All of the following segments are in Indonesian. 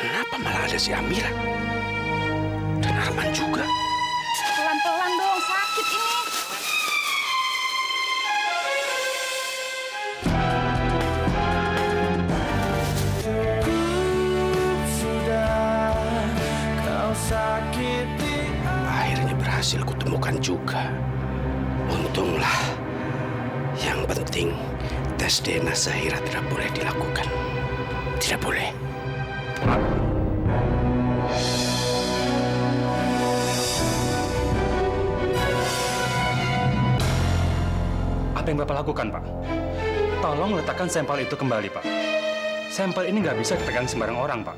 Kenapa malah ada si Amira? Dan Arman juga. Pelan-pelan dong, sakit ini. Akhirnya berhasil kutemukan juga. Untunglah. Yang penting, tes DNA Zahira tidak boleh dilakukan. Tidak boleh. Apa yang Bapak lakukan, Pak? Tolong letakkan sampel itu kembali, Pak. Sampel ini nggak bisa dipegang sembarang orang, Pak.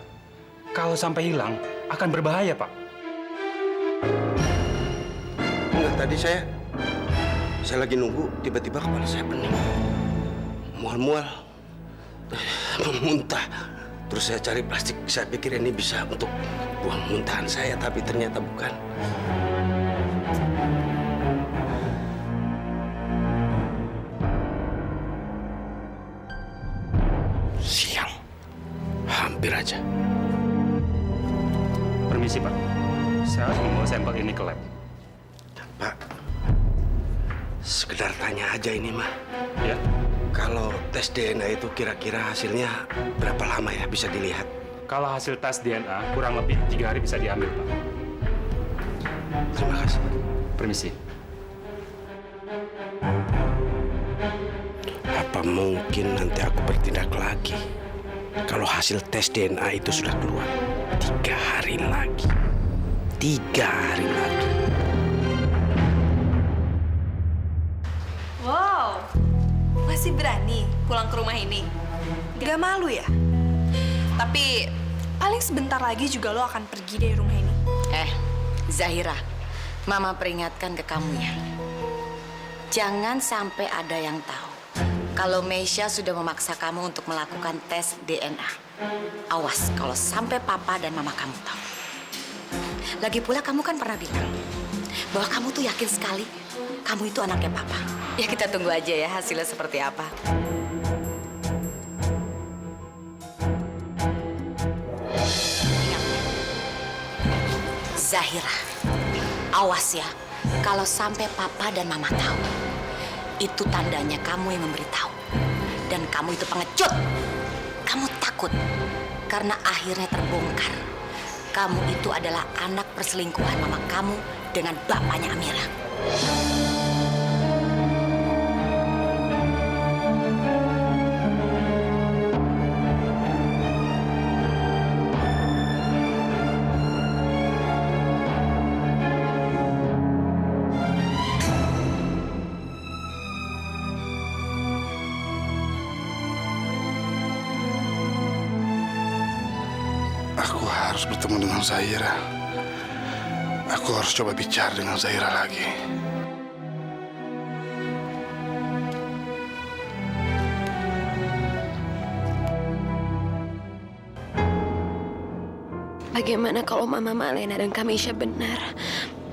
Kalau sampai hilang, akan berbahaya, Pak. Enggak, tadi saya lagi nunggu, tiba-tiba kepala saya pening. Mual-mual. Muntah. Terus saya cari plastik, saya pikir ini bisa untuk buang muntahan saya, tapi ternyata bukan. Sial. Hampir aja. Permisi, Pak. Saya harus membawa sampel ini ke lab. Pak, sekedar tanya aja ini, mah. Ya? Kalau tes DNA itu kira-kira hasilnya berapa lama ya bisa dilihat? Kalau hasil tes DNA kurang lebih 3 hari bisa diambil, Pak. Terima kasih. Permisi. Apa mungkin nanti aku bertindak lagi? Kalau hasil tes DNA itu sudah keluar 3 hari lagi. 3 hari lagi. Wow, masih berani pulang ke rumah ini? Gak malu ya? Tapi paling sebentar lagi juga lo akan pergi dari rumah ini. Zahira, Mama peringatkan ke kamu ya. Jangan sampai ada yang tahu kalau Meisha sudah memaksa kamu untuk melakukan tes DNA. Awas kalau sampai Papa dan Mama kamu tahu. Lagi pula kamu kan pernah bilang bahwa kamu tuh yakin sekali kamu itu anaknya Papa. Ya kita tunggu aja ya hasilnya seperti apa. Zahira, awas ya kalau sampai Papa dan Mama tahu. Itu tandanya kamu yang memberitahu. Dan kamu itu pengecut. Kamu takut karena akhirnya terbongkar. Kamu itu adalah anak perselingkuhan mama kamu dengan bapaknya Amira. Aku harus bertemu dengan Zahira. Aku harus coba bicara dengan Zahira lagi. Bagaimana kalau Mama Malena dan Kamisha benar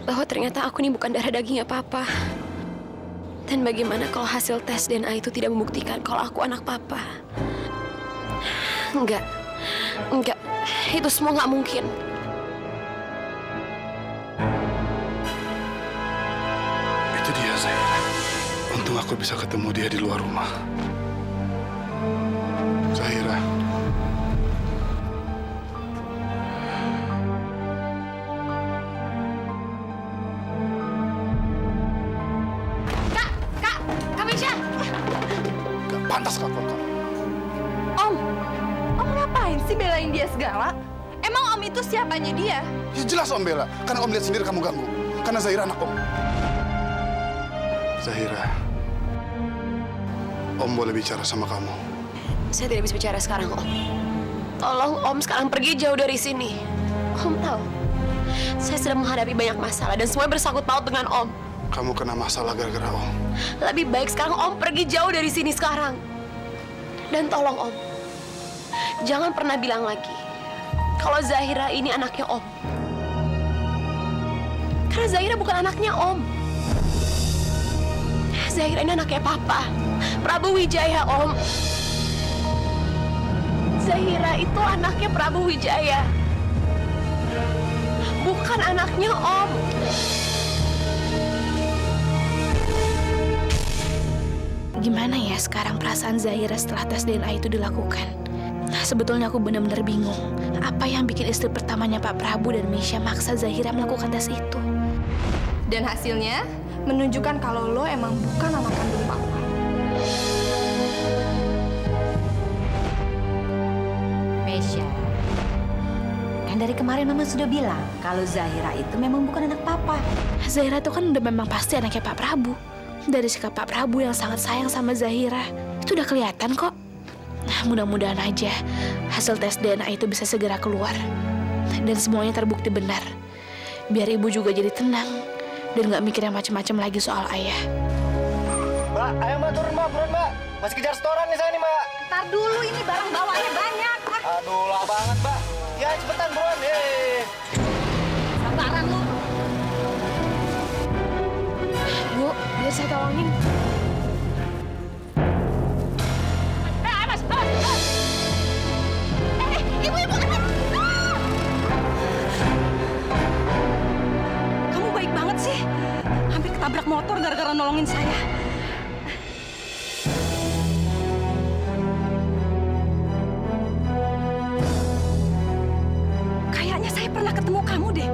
bahwa ternyata aku ini bukan darah dagingnya Papa? Dan bagaimana kalau hasil tes DNA itu tidak membuktikan kalau aku anak Papa? Enggak. Itu semua nggak mungkin. Itu dia, Zahira. Untung aku bisa ketemu dia di luar rumah. Zahira. Kak, Kamisha. Gak pantas kak kamu. Om ngapain sih belain dia segala? Emang Om itu siapanya dia? Ya jelas Om bela. Karena Om lihat sendiri kamu ganggu. Karena Zahira anak Om. Zahira. Om boleh bicara sama kamu. Saya tidak bisa bicara sekarang, Om. Tolong Om sekarang pergi jauh dari sini. Om tahu, saya sedang menghadapi banyak masalah dan semua bersangkut paut dengan Om. Kamu kena masalah gara-gara Om. Lebih baik sekarang Om pergi jauh dari sini sekarang. Dan tolong Om, jangan pernah bilang lagi kalau Zahira ini anaknya Om. Karena Zahira bukan anaknya Om. Zahira ini anaknya Papa, Prabu Wijaya, Om. Zahira itu anaknya Prabu Wijaya. Bukan anaknya Om. Gimana ya sekarang perasaan Zahira setelah tes DNA itu dilakukan? Sebetulnya aku benar-benar bingung. Apa yang bikin istri pertamanya Pak Prabu dan Misha maksa Zahira melakukan tes itu? Dan hasilnya menunjukkan kalau lo emang bukan anak kandung papa. Mesya, kan dari kemarin Mama sudah bilang kalau Zahira itu memang bukan anak papa. Zahira itu kan udah memang pasti anaknya Pak Prabu. Dari sikap Pak Prabu yang sangat sayang sama Zahira, itu udah kelihatan kok. Nah, mudah-mudahan aja hasil tes DNA itu bisa segera keluar. Dan semuanya terbukti benar. Biar ibu juga jadi tenang dan nggak mikir yang macam-macam lagi soal ayah. Mbak, ayo mbak turun mbak, buruan mbak. Masih kejar setoran nih saya nih mbak. Ntar dulu, ini barang bawaannya banyak. Aduh, lama banget mbak. Ya cepetan buruan. Sabaran lu. Bu, biar saya tolongin. Ibu. Kamu baik banget sih. Hampir ketabrak motor gara-gara nolongin saya. Kayaknya saya pernah ketemu kamu deh.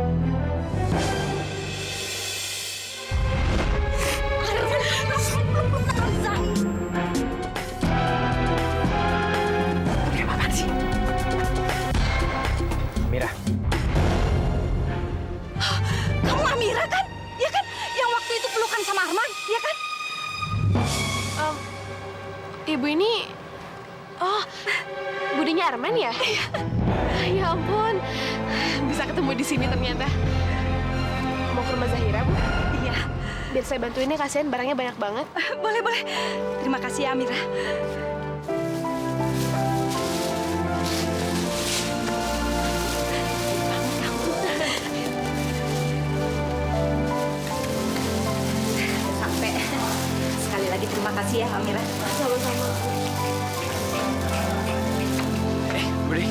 Amira. Kamu Amira kan? Ya kan? Yang waktu itu pelukan sama Arman, ya kan? Ibu ini... Oh, budinya Arman ya? Ya ampun, bisa ketemu di sini ternyata. Mau ke rumah Zahira, Bu? Iya. Biar saya bantuin ya, kasihan barangnya banyak banget. Boleh. Terima kasih ya, Amira. Sampai. Sekali lagi terima kasih ya, Amira. Sama-sama. Budi.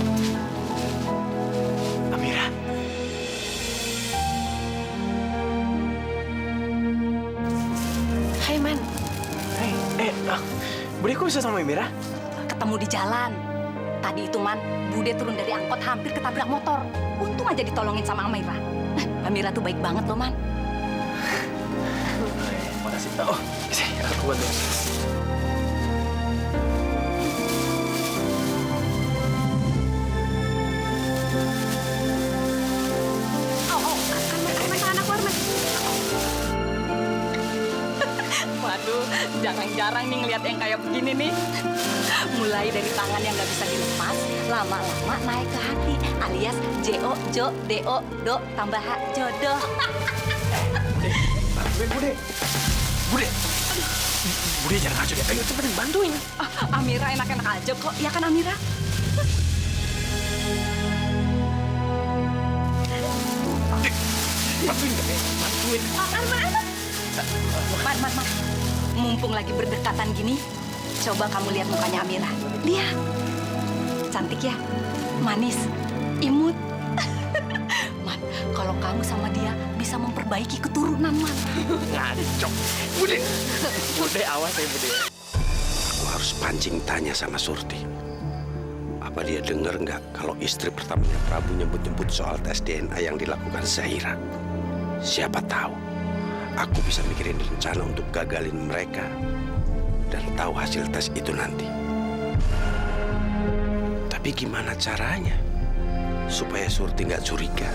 Amira. Hai, Man. Budi kok bisa sama Amira? Ketemu di jalan. Tadi itu Man, Bude turun dari angkot hampir ketabrak motor. Untung aja ditolongin sama Amira. Amira tuh baik banget loh, Man. Makasih. Oh, aku bantu. Waduh, jarang-jarang nih ngeliat yang kayak begini nih. Mulai dari tangan yang nggak bisa dilepas, lama-lama naik ke hati, alias Jo, Do, Do, tambah H, jodoh. Budi jangan ngaco ya. Ayo cepetin bantuin. Amira enak-enak aja kok, ya kan Amira? Bantuin. Man. Mumpung lagi berdekatan gini, coba kamu lihat mukanya Amira. Lihat. Cantik ya? Manis. Imut. Man, kalau kamu sama dia bisa memperbaiki keturunan, Man. Ngaco. Budi, awas ya Budi. Aku harus pancing tanya sama Surti. Apa dia dengar nggak kalau istri pertamanya Prabu nyebut-nyebut soal tes DNA yang dilakukan Zahira? Siapa tahu, aku bisa mikirin rencana untuk gagalin mereka dan tahu hasil tes itu nanti. Tapi gimana caranya supaya Surti nggak curiga?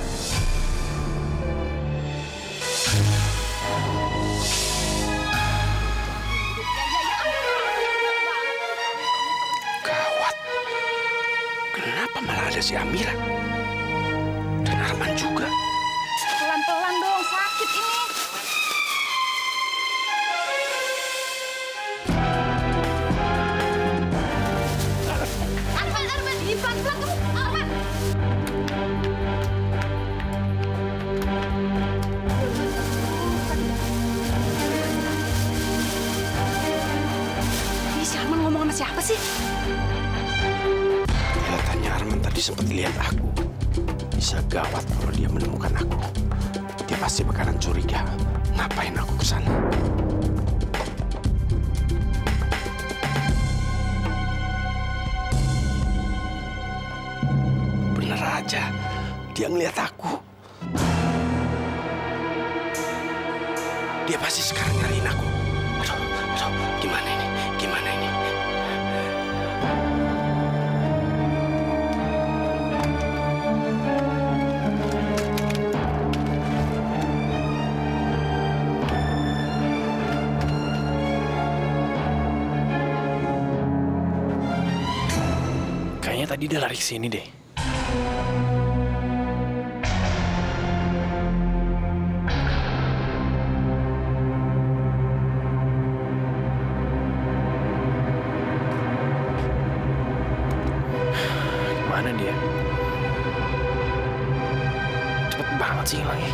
Gawat. Kenapa malah ada si Amira? Dan Arman juga. Pelan-pelan dong, sakit ini. Arman, ini pelan-pelan kamu. Arman. Ini si Arman ngomong sama siapa sih? Lihat sempat lihat aku. Bisa gawat kalau dia menemukan aku. Dia pasti bakalan curiga. Ngapain aku ke sana? Bener aja, dia ngeliat aku. Dia pasti sekarang nyariin aku. Aduh, gimana ini? Gimana ini? Kayaknya tadi dia lari ke sini deh. Mana dia? Cepet banget sih hilangnya.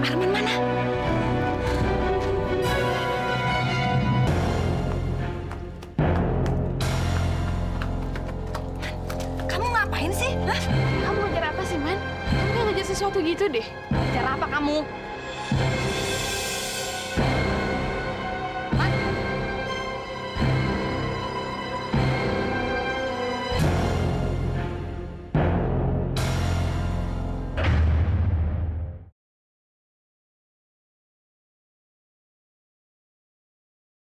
Arman mana? Kamu ngapain sih? Hah? Kamu ngejar apa sih, Man? Kamu kayak ngejar sesuatu gitu deh. Cara apa kamu?